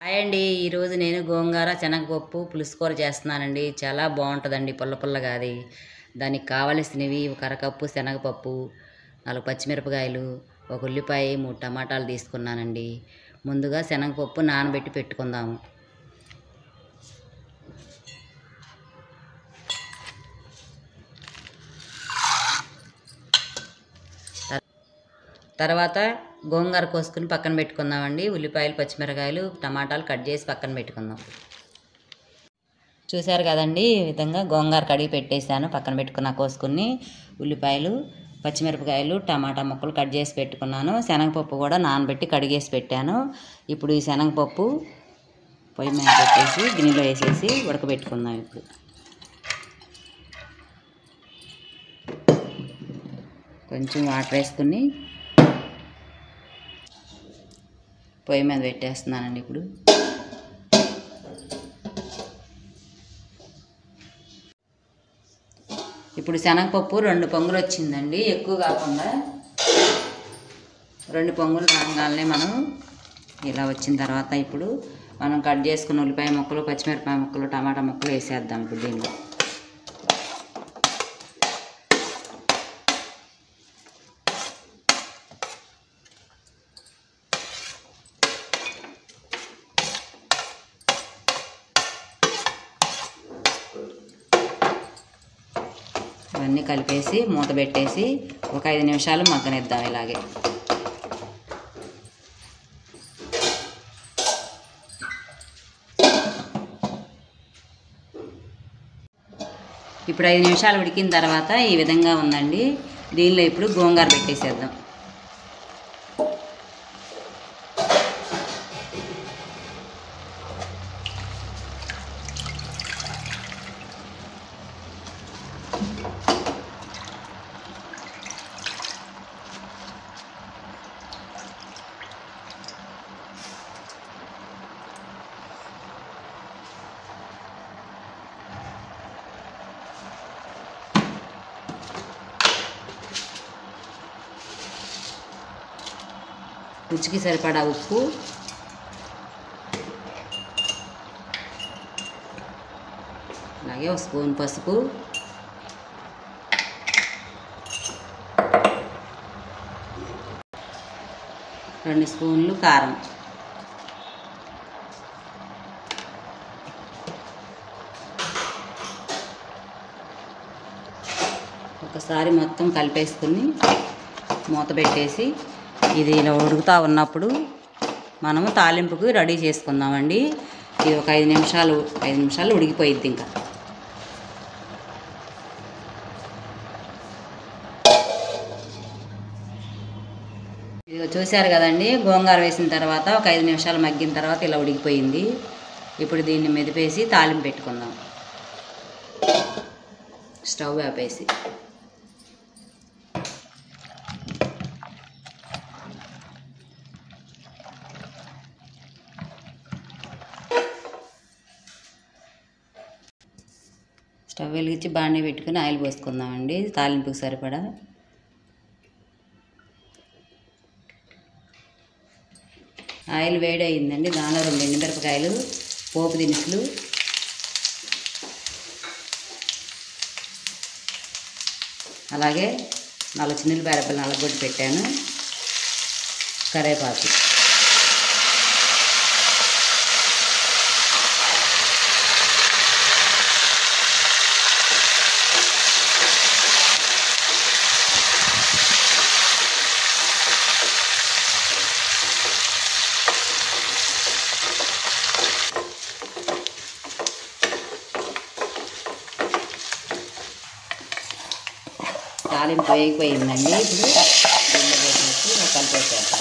Hi అండి. ఈరోజు నేను గోంగూర శనగపప్పు పులుసు కూర చేస్తున్నానండి. చాలా బాగుంటుందండి, పుల్ల పుల్లగా. అది దానికి కావలసినవి ఒక అరకప్పు శనగపప్పు, 4 పచ్చిమిరపకాయలు, ఒక ఉల్లిపాయ, 3 టమాటాలు తీసుకున్నానండి. ముందుగా శనగపప్పు నానబెట్టి పెట్టుకుందాము. తర్వాత గోంగూర కోసుకుని పక్కన పెట్టుకుందామండి. ఉల్లిపాయలు, పచ్చిమిరకాయలు, టమాటాలు కట్ చేసి పక్కన పెట్టుకుందాం. చూశారు కదండి, ఈ విధంగా గోంగూర కడిగి పెట్టేశాను. పక్కన పెట్టుకున్న కోసుకుని ఉల్లిపాయలు, పచ్చిమిరపకాయలు, టమాటా ముక్కలు కట్ చేసి పెట్టుకున్నాను. శనగపప్పు కూడా నానబెట్టి కడిగేసి పెట్టాను. ఇప్పుడు ఈ శనగపప్పు పొయ్యి మీద పెట్టేసి గిన్నెలో వేసేసి ఉడకబెట్టుకుందాం. ఇప్పుడు కొంచెం వాటర్ వేసుకుని పొయ్యి మీద పెట్టేస్తున్నానండి. ఇప్పుడు శనగపప్పు 2 పొంగులు వచ్చిందండి, ఎక్కువ కాకుండా 2 పొంగులు రాగానే మనం ఇలా వచ్చిన తర్వాత ఇప్పుడు మనం కట్ చేసుకున్న ఉల్లిపాయ ముక్కలు, పచ్చిమిరపకాయ ముక్కలు, టమాటా ముక్కలు వేసేద్దాం. ఇప్పుడు దీనిలో ఇవన్నీ కలిపేసి మూత పెట్టేసి ఒక 5 నిమిషాలు మగ్గనిద్దాం. ఇలాగే ఇప్పుడు 5 నిమిషాలు ఉడికిన తర్వాత ఈ విధంగా ఉందండి. దీనిలో ఇప్పుడు గోంగూర పెట్టేసేద్దాం. రుచికి సరిపడా ఉప్పు, అలాగే 1 స్పూన్ పసుపు, రెండు స్పూన్లు కారం, ఒకసారి మొత్తం కలిపేసుకుని మూత పెట్టేసి ఇది ఇలా ఉడుకుతూ ఉన్నప్పుడు మనము తాలింపుకి రెడీ చేసుకుందామండి. ఇది ఒక 5 నిమిషాలు ఉడికిపోయిద్ది. ఇంకా ఇది చూశారు కదండి, గోంగూర వేసిన తర్వాత ఒక 5 నిమిషాలు మగ్గిన తర్వాత ఇలా ఉడికిపోయింది. ఇప్పుడు దీన్ని మెదిపేసి తాలింపు పెట్టుకుందాం. స్టవ్ ఆపేసి స్టవ్ వెలిగించి బాండీ పెట్టుకుని ఆయిల్ పోసుకుందామండి. తాలింపుకి సరిపడా ఆయిల్ వేడి అయిందండి. దానిలో 2 ఎండుమిరపకాయలు, పోపు దినుసులు, అలాగే 4 చిన్నులపాయ రెబ్బలు నల్లగొట్టి పెట్టాను, కరివేపాకు, తాలింపు వేగిపోయిందండి. ఇప్పుడు దీన్ని వేసేసి కలిపేసేద్దాం.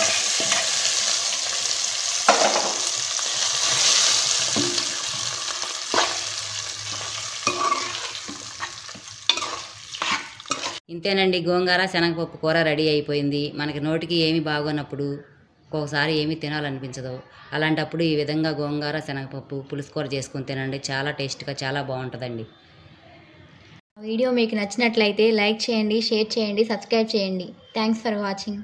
ఇంతేనండి, గోంగూర శనగపప్పు కూర రెడీ అయిపోయింది. మనకి నోటికి ఏమి బాగోనప్పుడు, ఒక్కొక్కసారి ఏమీ తినాలనిపించదు, అలాంటప్పుడు ఈ విధంగా గోంగూర శనగపప్పు పులుసు కూర చేసుకుని తినండి. చాలా టేస్ట్గా, చాలా బాగుంటుందండి. వీడియో మీకు నచ్చినట్లయితే లైక్ చేయండి, షేర్ చేయండి, సబ్స్క్రైబ్ చేయండి. Thanks for watching.